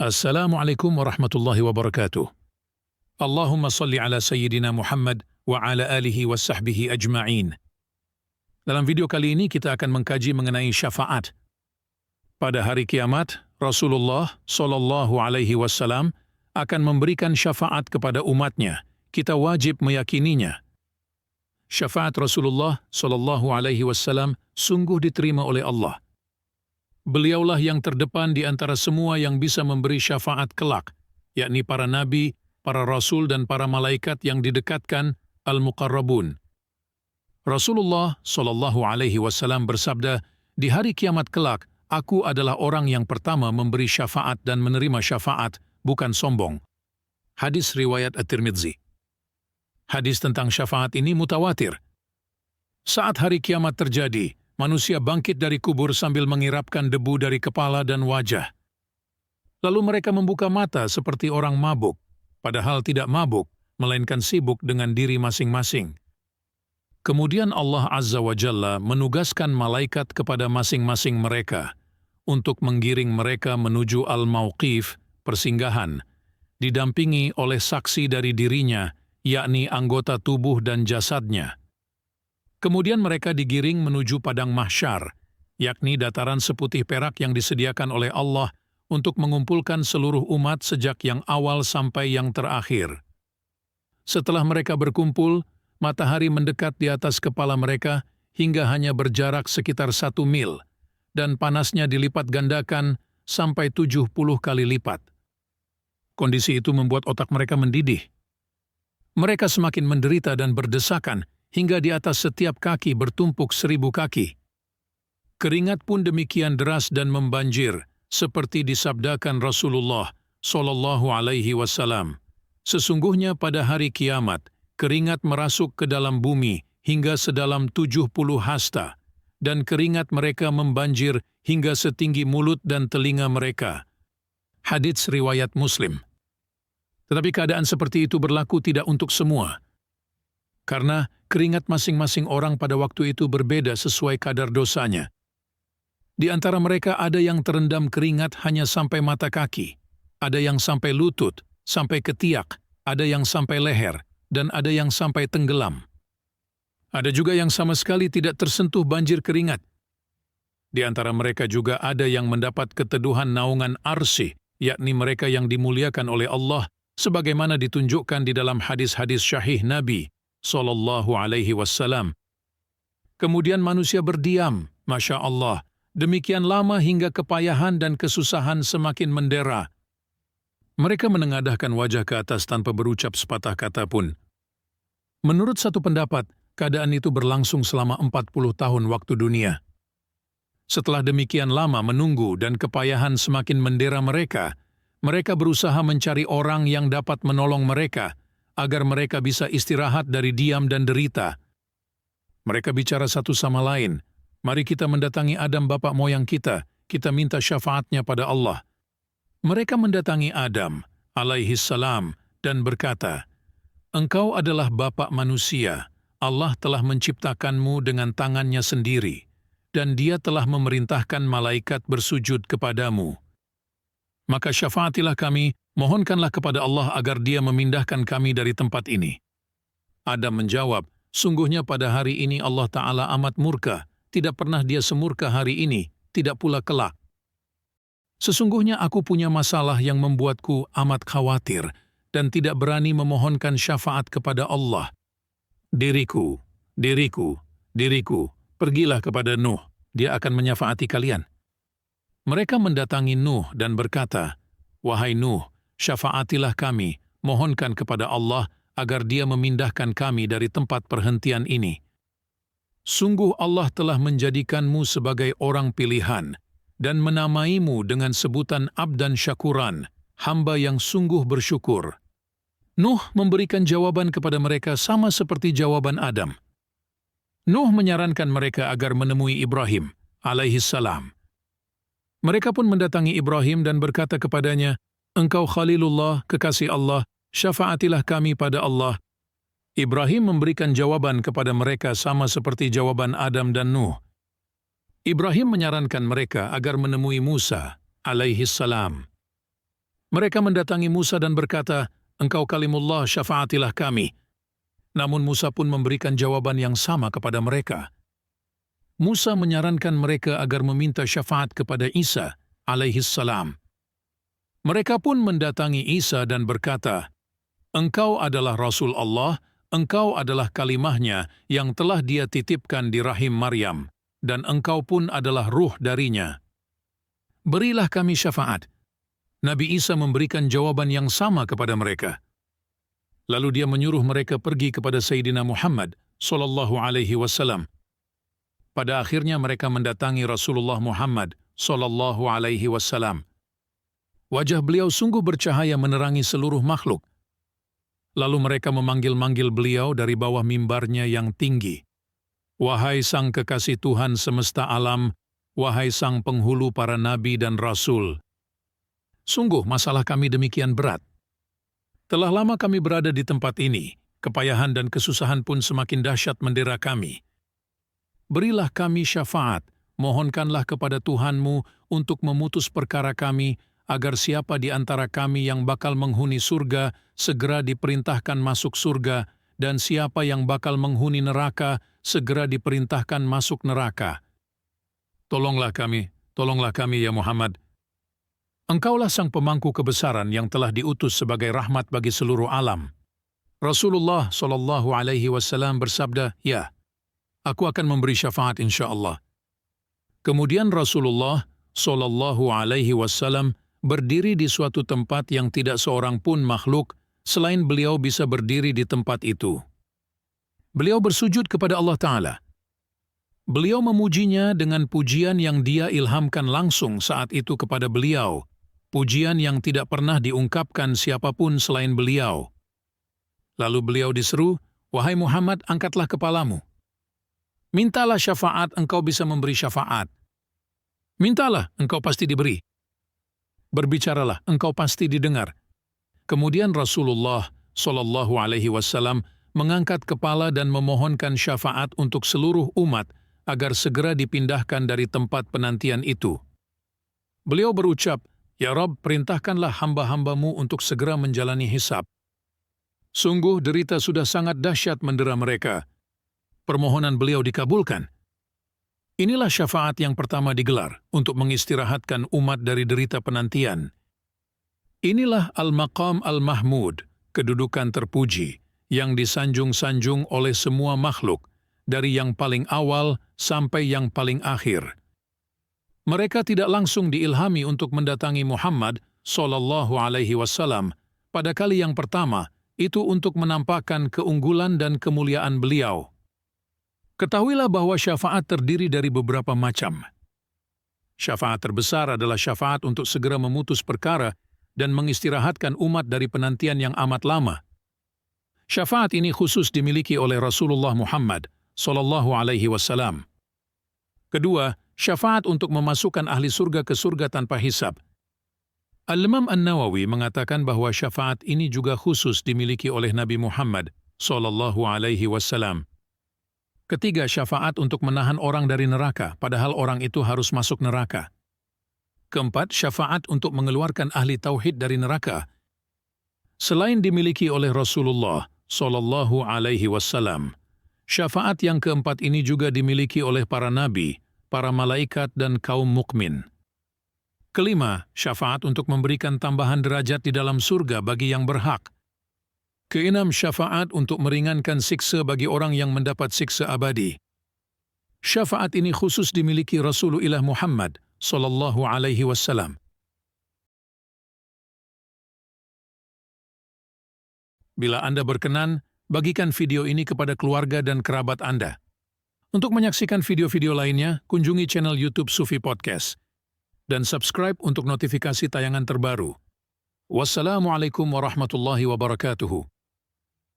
Assalamualaikum warahmatullahi wabarakatuh. Allahumma salli ala Sayyidina Muhammad wa ala alihi wa sahbihi ajma'in. Dalam video kali ini kita akan mengkaji mengenai syafaat. Pada hari kiamat, Rasulullah Shallallahu Alaihi Wasallam akan memberikan syafaat kepada umatnya. Kita wajib meyakininya. Syafaat Rasulullah Shallallahu Alaihi Wasallam sungguh diterima oleh Allah. Beliaulah yang terdepan di antara semua yang bisa memberi syafaat kelak, yakni para nabi, para rasul dan para malaikat yang didekatkan, al-muqarrabun. Rasulullah Shallallahu Alaihi Wasallam bersabda, di hari kiamat kelak, aku adalah orang yang pertama memberi syafaat dan menerima syafaat, bukan sombong. Hadis riwayat At-Tirmidzi. Hadis tentang syafaat ini mutawatir. Saat hari kiamat terjadi, manusia bangkit dari kubur sambil mengirapkan debu dari kepala dan wajah. Lalu mereka membuka mata seperti orang mabuk, padahal tidak mabuk, melainkan sibuk dengan diri masing-masing. Kemudian Allah Azza wa Jalla menugaskan malaikat kepada masing-masing mereka untuk menggiring mereka menuju al-mauqif, persinggahan, didampingi oleh saksi dari dirinya, yakni anggota tubuh dan jasadnya. Kemudian mereka digiring menuju padang mahsyar, yakni dataran seputih perak yang disediakan oleh Allah untuk mengumpulkan seluruh umat sejak yang awal sampai yang terakhir. Setelah mereka berkumpul, matahari mendekat di atas kepala mereka hingga hanya berjarak sekitar 1 mil, dan panasnya dilipat gandakan sampai 70 kali lipat. Kondisi itu membuat otak mereka mendidih. Mereka semakin menderita dan berdesakan, hingga di atas setiap kaki bertumpuk 1000 kaki. Keringat pun demikian deras dan membanjir, seperti disabdakan Rasulullah Shallallahu Alaihi Wasallam. Sesungguhnya pada hari kiamat, keringat merasuk ke dalam bumi hingga sedalam 70 hasta, dan keringat mereka membanjir hingga setinggi mulut dan telinga mereka. Hadits riwayat Muslim. Tetapi keadaan seperti itu berlaku tidak untuk semua. Karena keringat masing-masing orang pada waktu itu berbeda sesuai kadar dosanya. Di antara mereka ada yang terendam keringat hanya sampai mata kaki, ada yang sampai lutut, sampai ketiak, ada yang sampai leher, dan ada yang sampai tenggelam. Ada juga yang sama sekali tidak tersentuh banjir keringat. Di antara mereka juga ada yang mendapat keteduhan naungan arsy, yakni mereka yang dimuliakan oleh Allah, sebagaimana ditunjukkan di dalam hadis-hadis syahih Nabi Sallallahu Alaihi Wasallam. Kemudian manusia berdiam, Masya Allah, demikian lama hingga kepayahan dan kesusahan semakin mendera. Mereka menengadahkan wajah ke atas tanpa berucap sepatah kata pun. Menurut satu pendapat, keadaan itu berlangsung selama 40 tahun waktu dunia. Setelah demikian lama menunggu dan kepayahan semakin mendera mereka, mereka berusaha mencari orang yang dapat menolong mereka, agar mereka bisa istirahat dari diam dan derita. Mereka bicara satu sama lain, mari kita mendatangi Adam bapak moyang kita minta syafaatnya pada Allah. Mereka mendatangi Adam, alaihi salam, dan berkata, engkau adalah bapak manusia, Allah telah menciptakanmu dengan tangannya sendiri, dan dia telah memerintahkan malaikat bersujud kepadamu. Maka syafaatilah kami, mohonkanlah kepada Allah agar dia memindahkan kami dari tempat ini. Adam menjawab, sungguhnya pada hari ini Allah Ta'ala amat murka, tidak pernah dia semurka hari ini, tidak pula kelak. Sesungguhnya aku punya masalah yang membuatku amat khawatir, dan tidak berani memohonkan syafaat kepada Allah. Diriku, diriku, diriku, pergilah kepada Nuh, dia akan menyafaati kalian. Mereka mendatangi Nuh dan berkata, wahai Nuh, syafaatilah kami, mohonkan kepada Allah agar dia memindahkan kami dari tempat perhentian ini. Sungguh Allah telah menjadikanmu sebagai orang pilihan dan menamaimu dengan sebutan abdan syakuran, hamba yang sungguh bersyukur. Nuh memberikan jawaban kepada mereka sama seperti jawaban Adam. Nuh menyarankan mereka agar menemui Ibrahim, alaihi salam. Mereka pun mendatangi Ibrahim dan berkata kepadanya, engkau Khalilullah, kekasih Allah, syafaatilah kami pada Allah. Ibrahim memberikan jawaban kepada mereka sama seperti jawaban Adam dan Nuh. Ibrahim menyarankan mereka agar menemui Musa, alaihi salam. Mereka mendatangi Musa dan berkata, "Engkau kalimullah, syafaatilah kami." Namun Musa pun memberikan jawaban yang sama kepada mereka. Musa menyarankan mereka agar meminta syafaat kepada Isa alaihissalam. Mereka pun mendatangi Isa dan berkata, "Engkau adalah Rasul Allah, engkau adalah kalimahnya yang telah dia titipkan di rahim Maryam, dan engkau pun adalah ruh darinya. Berilah kami syafaat." Nabi Isa memberikan jawaban yang sama kepada mereka. Lalu dia menyuruh mereka pergi kepada Sayyidina Muhammad SAW. Pada akhirnya mereka mendatangi Rasulullah Muhammad SAW. Wajah beliau sungguh bercahaya menerangi seluruh makhluk. Lalu mereka memanggil-manggil beliau dari bawah mimbarnya yang tinggi. "Wahai Sang Kekasih Tuhan semesta alam, wahai Sang Penghulu para Nabi dan Rasul. Sungguh masalah kami demikian berat. Telah lama kami berada di tempat ini, kepayahan dan kesusahan pun semakin dahsyat mendera kami. Berilah kami syafaat, mohonkanlah kepada Tuhanmu untuk memutus perkara kami, agar siapa di antara kami yang bakal menghuni surga, segera diperintahkan masuk surga, dan siapa yang bakal menghuni neraka, segera diperintahkan masuk neraka. Tolonglah kami ya Muhammad. Engkaulah sang pemangku kebesaran yang telah diutus sebagai rahmat bagi seluruh alam." Rasulullah SAW bersabda, "Ya, aku akan memberi syafaat insya-Allah." Kemudian Rasulullah SAW berdiri di suatu tempat yang tidak seorang pun makhluk selain beliau bisa berdiri di tempat itu. Beliau bersujud kepada Allah Ta'ala. Beliau memujinya dengan pujian yang dia ilhamkan langsung saat itu kepada beliau, pujian yang tidak pernah diungkapkan siapapun selain beliau. Lalu beliau diseru, "Wahai Muhammad, angkatlah kepalamu. Mintalah syafaat, engkau bisa memberi syafaat. Mintalah, engkau pasti diberi. Berbicaralah, engkau pasti didengar." Kemudian Rasulullah SAW mengangkat kepala dan memohonkan syafaat untuk seluruh umat agar segera dipindahkan dari tempat penantian itu. Beliau berucap, "Ya Rabb, perintahkanlah hamba-hambamu untuk segera menjalani hisab. Sungguh derita sudah sangat dahsyat mendera mereka." Permohonan beliau dikabulkan. Inilah syafaat yang pertama digelar untuk mengistirahatkan umat dari derita penantian. Inilah Al-Maqam Al-Mahmud, kedudukan terpuji, yang disanjung-sanjung oleh semua makhluk, dari yang paling awal sampai yang paling akhir. Mereka tidak langsung diilhami untuk mendatangi Muhammad SAW pada kali yang pertama, itu untuk menampakkan keunggulan dan kemuliaan beliau. Ketahuilah bahwa syafaat terdiri dari beberapa macam. Syafaat terbesar adalah syafaat untuk segera memutus perkara dan mengistirahatkan umat dari penantian yang amat lama. Syafaat ini khusus dimiliki oleh Rasulullah Muhammad SAW. Kedua, syafaat untuk memasukkan ahli surga ke surga tanpa hisab. Al-Imam An-Nawawi mengatakan bahwa syafaat ini juga khusus dimiliki oleh Nabi Muhammad SAW. Ketiga, syafaat untuk menahan orang dari neraka, padahal orang itu harus masuk neraka. Keempat, syafaat untuk mengeluarkan ahli tauhid dari neraka. Selain dimiliki oleh Rasulullah SAW, syafaat yang keempat ini juga dimiliki oleh para nabi, para malaikat, dan kaum mukmin. Kelima, syafaat untuk memberikan tambahan derajat di dalam surga bagi yang berhak. Keenam, syafaat untuk meringankan siksa bagi orang yang mendapat siksa abadi. Syafaat ini khusus dimiliki Rasulullah Muhammad SAW. Bila Anda berkenan, bagikan video ini kepada keluarga dan kerabat Anda. Untuk menyaksikan video-video lainnya, kunjungi channel YouTube Sufi Podcast dan subscribe untuk notifikasi tayangan terbaru. Wassalamualaikum warahmatullahi wabarakatuh.